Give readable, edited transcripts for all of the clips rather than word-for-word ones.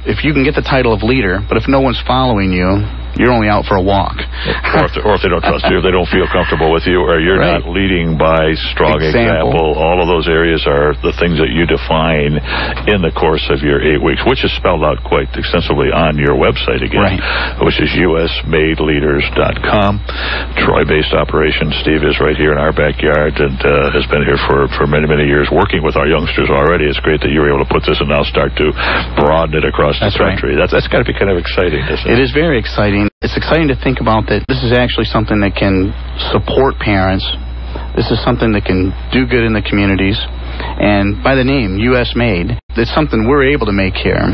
if you can get the title of leader, but if no one's following you, you're only out for a walk. or if they don't trust you, if they don't feel comfortable with you, or you're not leading by strong example. All of those areas are the things that you define in the course of your 8 weeks, which is spelled out quite extensively on your website again, which is usmadeleaders.com. Troy-based operation. Steve is right here in our backyard and has been here for many, many years working with our youngsters already. It's great that you were able to put this and now start to broaden it across the country. That's got to be kind of exciting, isn't it? It is very exciting. It's exciting to think about that this is actually something that can support parents. This is something that can do good in the communities. And by the name, U.S. Made, it's something we're able to make here.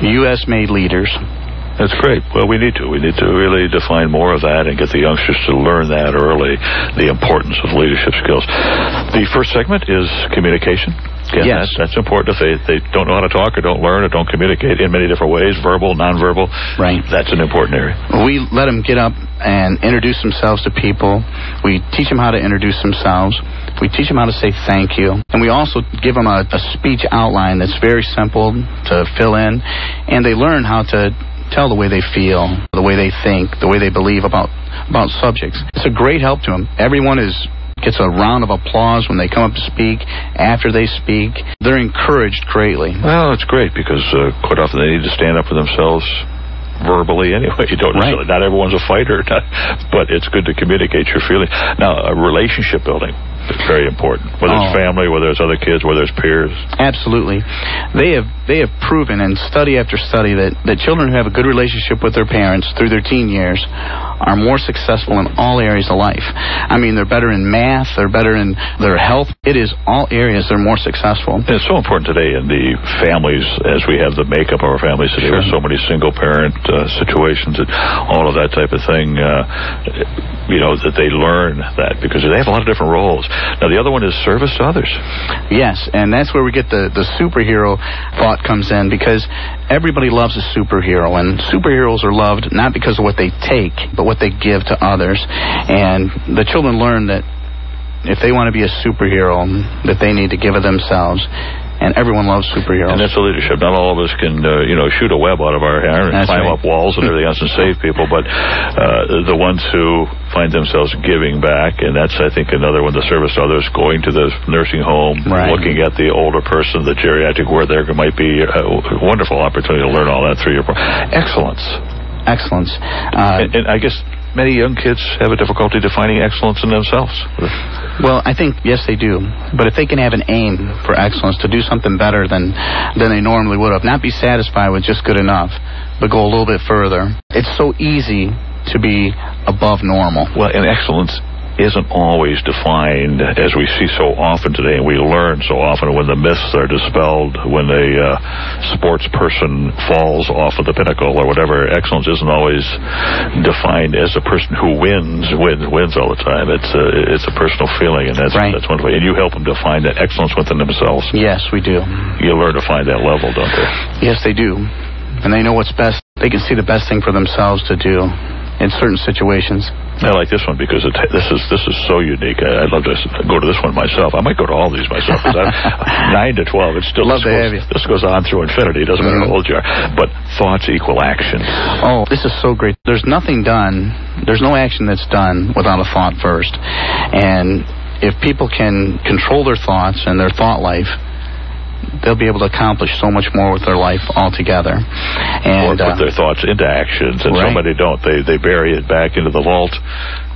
U.S. Made Leaders. That's great. Well, we need to really define more of that and get the youngsters to learn that early, the importance of leadership skills. The first segment is communication. Again, that's important. If they don't know how to talk or don't learn or don't communicate in many different ways, verbal, nonverbal, that's an important area. We let them get up and introduce themselves to people. We teach them how to introduce themselves. We teach them how to say thank you. And we also give them a speech outline that's very simple to fill in. And they learn how to tell the way they feel, the way they think, the way they believe about subjects. It's a great help to them. Everyone gets a round of applause when they come up to speak. After they speak, they're encouraged greatly. Well, it's great because quite often they need to stand up for themselves verbally anyway. You don't necessarily, not everyone's a fighter, but it's good to communicate your feelings. Now, relationship building is very important, whether it's family, whether it's other kids, whether it's peers. Absolutely. They have proven in study after study that children who have a good relationship with their parents through their teen years are more successful in all areas of life. I mean, they're better in math, they're better in their health. It is all areas they're more successful. And it's so important today in the families, as we have the makeup of our families today, with so many single-parent situations and all of that type of thing, that they learn that because they have a lot of different roles. Now, the other one is service to others. Yes, and that's where we get the superhero thought comes in, because everybody loves a superhero, and superheroes are loved not because of what they take, but what they give to others. And the children learn that if they want to be a superhero, that they need to give of themselves. And everyone loves superheroes. And that's the leadership. Not all of us can, shoot a web out of our hair and climb up walls and everything else and save people, but the ones who find themselves giving back, and that's, I think, another one, the service to others, going to the nursing home, looking at the older person, the geriatric ward, there might be a wonderful opportunity to learn all that through your program. Excellence. And I guess many young kids have a difficulty defining excellence in themselves. Well, I think, yes, they do. But if they can have an aim for excellence, to do something better than they normally would have, not be satisfied with just good enough, but go a little bit further, it's so easy to be above normal. Well, and excellence isn't always defined as we see so often today, and we learn so often when the myths are dispelled, when a sports person falls off of the pinnacle or whatever. Excellence isn't always defined as a person who wins all the time. It's a personal feeling, and that's one way. And you help them define that excellence within themselves. Yes, we do. You learn to find that level, don't they? Yes, they do. And they know what's best. They can see the best thing for themselves to do in certain situations. I like this one because this is so unique. I'd love to go to this one myself. I might go to all these myself. 9 to 12. It still this goes on through infinity. It doesn't matter how old you are. But thoughts equal action. Oh, this is so great. There's nothing done. There's no action that's done without a thought first. And if people can control their thoughts and their thought life, they'll be able to accomplish so much more with their life altogether. And or put their thoughts into actions, and so many don't. They bury it back into the vault,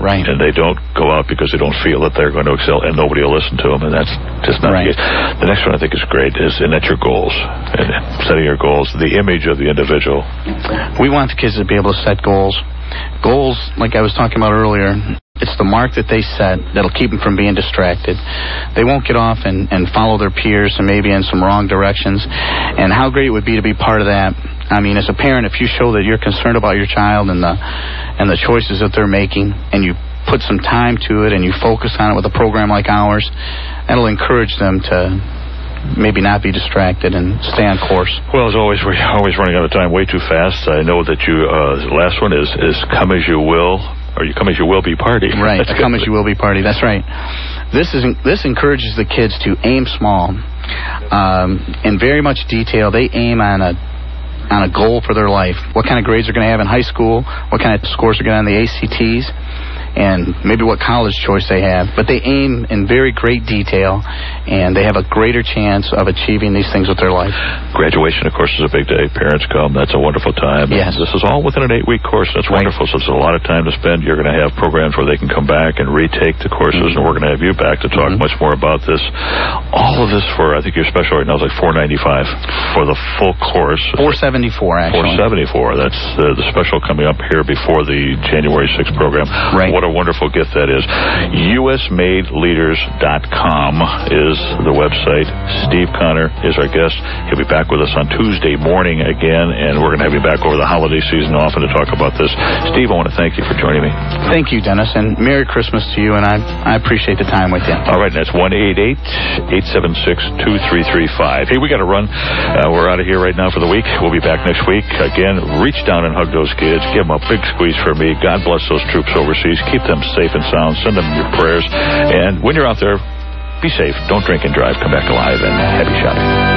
and they don't go out because they don't feel that they're going to excel, and nobody will listen to them, and that's just not the case. The next one I think is great, and that's your goals, and setting your goals, the image of the individual. We want the kids to be able to set goals. Goals, like I was talking about earlier, it's the mark that they set that'll keep them from being distracted. They won't get off and follow their peers and maybe in some wrong directions. And how great it would be to be part of that. I mean, as a parent, if you show that you're concerned about your child and the choices that they're making, and you put some time to it and you focus on it with a program like ours, that'll encourage them to maybe not be distracted and stay on course. Well, as always, we're always running out of time way too fast. I know that the last one is come as you will, or you come as you will be party. Right, come as you will be party. That's right. This encourages the kids to aim small. In very much detail, they aim on a on a goal for their life. What kind of grades they're going to have in high school, what kind of scores they're going to have on the ACTs, and maybe what college choice they have. But they aim in very great detail, and they have a greater chance of achieving these things with their life. Graduation, of course, is a big day. Parents come. That's a wonderful time. Yes. This is all within an 8-week course. That's wonderful. So it's a lot of time to spend. You're going to have programs where they can come back and retake the courses, and we're going to have you back to talk much more about this. All of this for, I think your special right now is like $495 for the full course. $474, actually. $474. That's the special coming up here before the January 6th program. Right. What a wonderful gift that is. usmadeleaders.com is the website. Steve Connor is our guest. He'll be back with us on Tuesday morning again, and we're going to have you back over the holiday season often to talk about this. Steve, I want to thank you for joining me. Thank you, Dennis, and Merry Christmas to you, and I appreciate the time with you. All right, that's 1-888-876-2335. Hey, we got to run. We're out of here right now for the week. We'll be back next week. Again, reach down and hug those kids. Give them a big squeeze for me. God bless those troops overseas. Keep them safe and sound. Send them your prayers. And when you're out there, be safe. Don't drink and drive. Come back alive, and happy shopping.